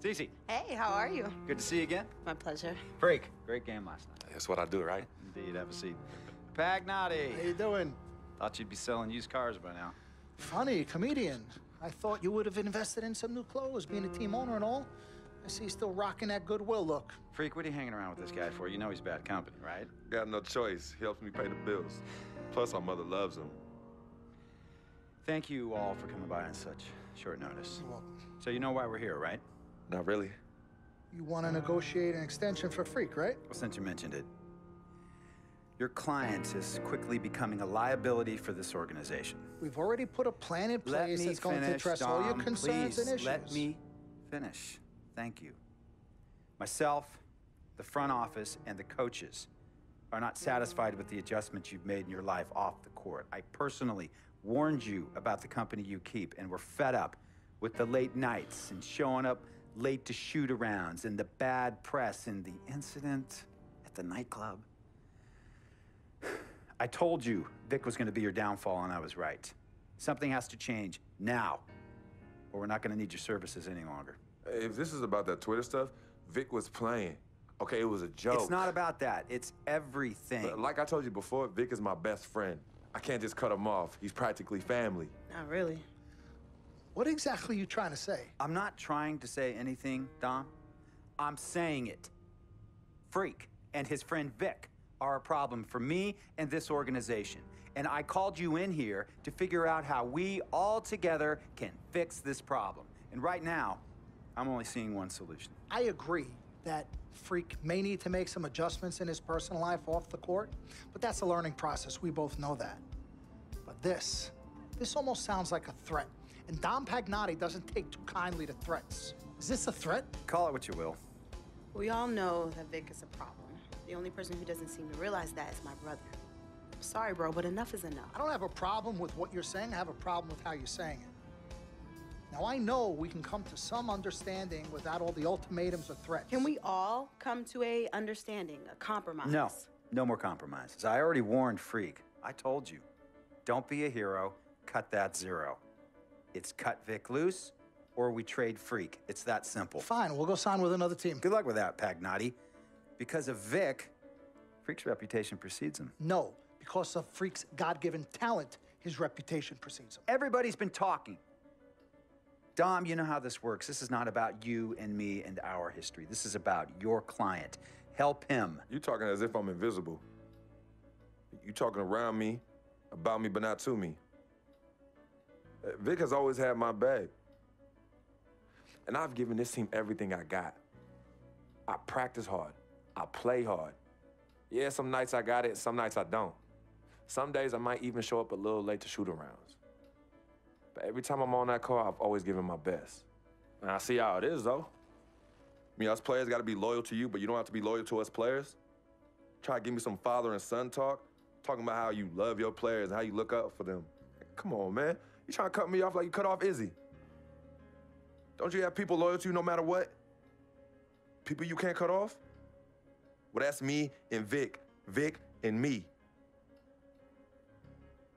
Cece. Hey, how are you? Good to see you again. My pleasure. Freak. Great game last night. That's what I do, right? Indeed. Have a seat. Pagnotti. How you doing? Thought you'd be selling used cars by now. Funny, comedian. I thought you would have invested in some new clothes, being a team owner and all. I see you still rocking that Goodwill look. Freak, what are you hanging around with this guy for? You know he's bad company, right? Got no choice. He helps me pay the bills. Plus, our mother loves him. Thank you all for coming by on such short notice. You're welcome. So you know why we're here, right? Not really. You want to negotiate an extension for Freak, right? Well, since you mentioned it, your client is quickly becoming a liability for this organization. We've already put a plan in place that's going to address all your concerns and issues. Let me finish. Thank you. Myself, the front office, and the coaches are not satisfied with the adjustments you've made in your life off the court. I personally warned you about the company you keep, and we're fed up with the late nights and showing up late to shoot-arounds and the bad press and the incident at the nightclub. I told you Vic was going to be your downfall, and I was right. Something has to change now, or we're not going to need your services any longer. If this is about that Twitter stuff, Vic was playing. Okay, it was a joke. It's not about that. It's everything. But like I told you before, Vic is my best friend. I can't just cut him off. He's practically family. Not really. What exactly are you trying to say? I'm not trying to say anything, Dom. I'm saying it. Freak and his friend Vic are a problem for me and this organization. And I called you in here to figure out how we all together can fix this problem. And right now, I'm only seeing one solution. I agree that Freak may need to make some adjustments in his personal life off the court, but that's a learning process. We both know that. But this almost sounds like a threat. And Dom Pagnotti doesn't take too kindly to threats. Is this a threat? Call it what you will. We all know that Vic is a problem. The only person who doesn't seem to realize that is my brother. I'm sorry, bro, but enough is enough. I don't have a problem with what you're saying. I have a problem with how you're saying it. Now, I know we can come to some understanding without all the ultimatums or threats. Can we all come to a understanding, a compromise? No, no more compromises. I already warned Freak. I told you. Don't be a hero. Cut that zero. It's cut Vic loose, or we trade Freak. It's that simple. Fine, we'll go sign with another team. Good luck with that, Pagnotti. Because of Vic, Freak's reputation precedes him. No, because of Freak's God-given talent, his reputation precedes him. Everybody's been talking. Dom, you know how this works. This is not about you and me and our history. This is about your client. Help him. You talking as if I'm invisible. You talking around me, about me, but not to me. Vic has always had my back. And I've given this team everything I got. I practice hard. I play hard. Yeah, some nights I got it, some nights I don't. Some days I might even show up a little late to shoot-arounds. But every time I'm on that court, I've always given my best. And I see how it is, though. I mean, us players got to be loyal to you, but you don't have to be loyal to us players. Try to give me some father and son talk, talking about how you love your players and how you look up for them. Come on, man. You trying to cut me off like you cut off Izzy. Don't you have people loyal to you no matter what? People you can't cut off? Well, that's me and Vic. Vic and me.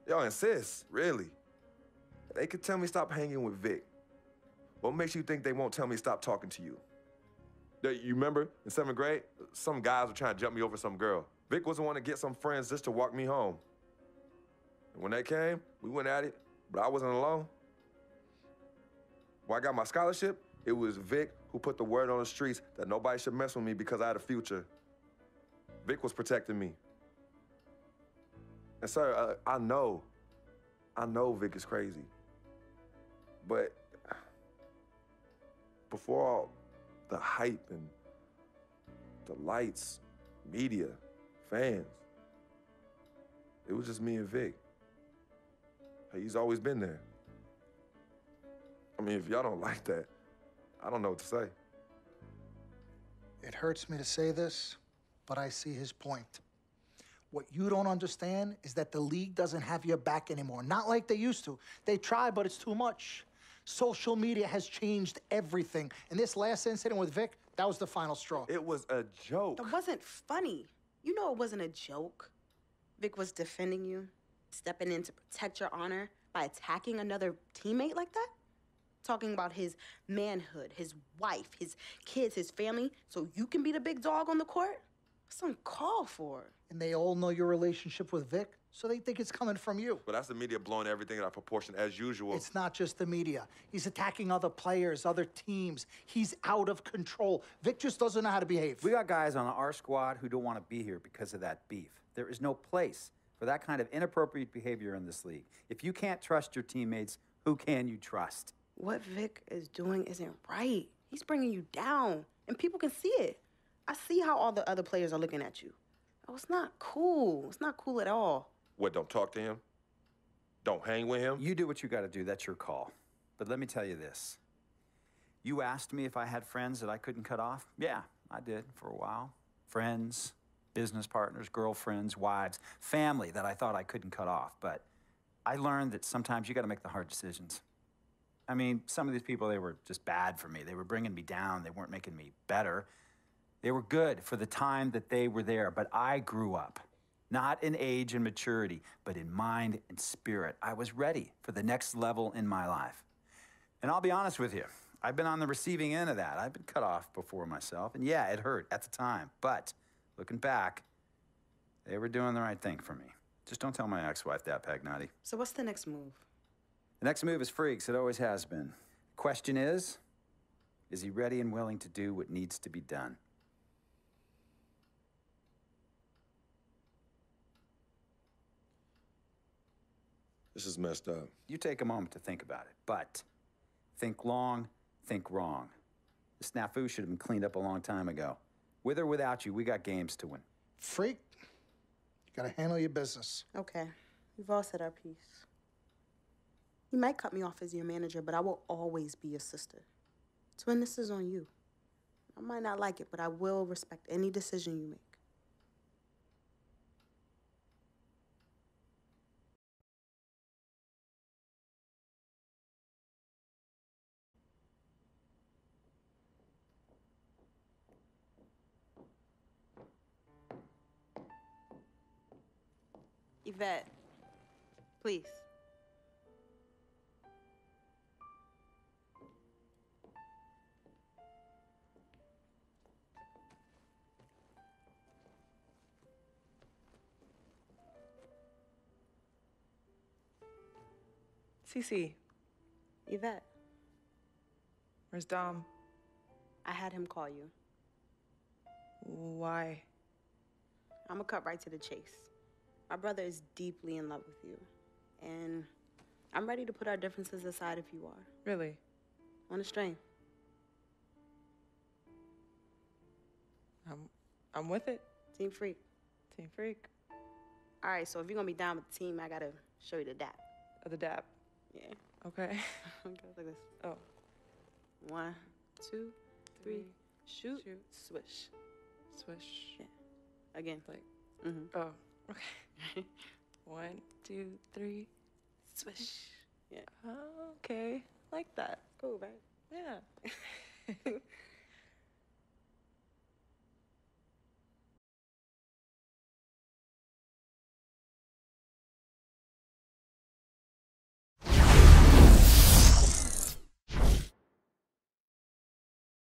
Y'all insist, really. They could tell me stop hanging with Vic. What makes you think they won't tell me stop talking to you? You remember in 7th grade, some guys were trying to jump me over some girl. Vic was the one to get some friends just to walk me home. And when they came, we went at it, but I wasn't alone. When I got my scholarship, it was Vic who put the word on the streets that nobody should mess with me because I had a future. Vic was protecting me. And sir, I know Vic is crazy. But before all the hype and the lights, media, fans, it was just me and Vic. He's always been there. I mean, if y'all don't like that, I don't know what to say. It hurts me to say this, but I see his point. What you don't understand is that the league doesn't have your back anymore. Not like they used to. They try, but it's too much. Social media has changed everything. And this last incident with Vic, that was the final straw. It was a joke. That wasn't funny. You know it wasn't a joke. Vic was defending you, stepping in to protect your honor by attacking another teammate like that. talking about his manhood, his wife, his kids, his family, so you can be the big dog on the court? That's uncalled for. And they all know your relationship with Vic, so they think it's coming from you. But that's the media blowing everything out of proportion as usual. It's not just the media. He's attacking other players, other teams. He's out of control. Vic just doesn't know how to behave. We got guys on our squad who don't want to be here because of that beef. There is no place for that kind of inappropriate behavior in this league. If you can't trust your teammates, who can you trust? What Vic is doing isn't right. He's bringing you down, and people can see it. I see how all the other players are looking at you. Oh, it's not cool. It's not cool at all. What, don't talk to him? Don't hang with him? You do what you got to do. That's your call. But let me tell you this. You asked me if I had friends that I couldn't cut off? Yeah, I did for a while. Friends, business partners, girlfriends, wives, family that I thought I couldn't cut off. But I learned that sometimes you got to make the hard decisions. I mean, some of these people, they were just bad for me. They were bringing me down. They weren't making me better. They were good for the time that they were there, but I grew up, not in age and maturity, but in mind and spirit. I was ready for the next level in my life. And I'll be honest with you, I've been on the receiving end of that. I've been cut off before myself, and yeah, it hurt at the time. But looking back, they were doing the right thing for me. Just don't tell my ex-wife that, Pagnotti. So what's the next move? The next move is Freaks. It always has been. Question is he ready and willing to do what needs to be done? This is messed up. You take a moment to think about it, but think long, think wrong. The snafu should have been cleaned up a long time ago. With or without you, we got games to win. Freak, you gotta handle your business. Okay, we've all said our piece. You might cut me off as your manager, but I will always be your sister. Twin, this is on you. I might not like it, but I will respect any decision you make. Yvette, please. Cece, Yvette, where's Dom? I had him call you. Why? I'm gonna cut right to the chase. My brother is deeply in love with you, and I'm ready to put our differences aside if you are. Really? On a string. I'm with it. Team Freak. Team Freak. All right, so if you're gonna be down with the team, I gotta show you the dap. The dap. Yeah. Okay. Okay, like this. Oh. 1, 2, 3, shoot, Shoot. swish. Swish. Yeah. Again. Like, Mm-hmm. oh, okay. 1, 2, 3. Swish. Yeah. Oh, okay. Like that. Cool, right? Yeah.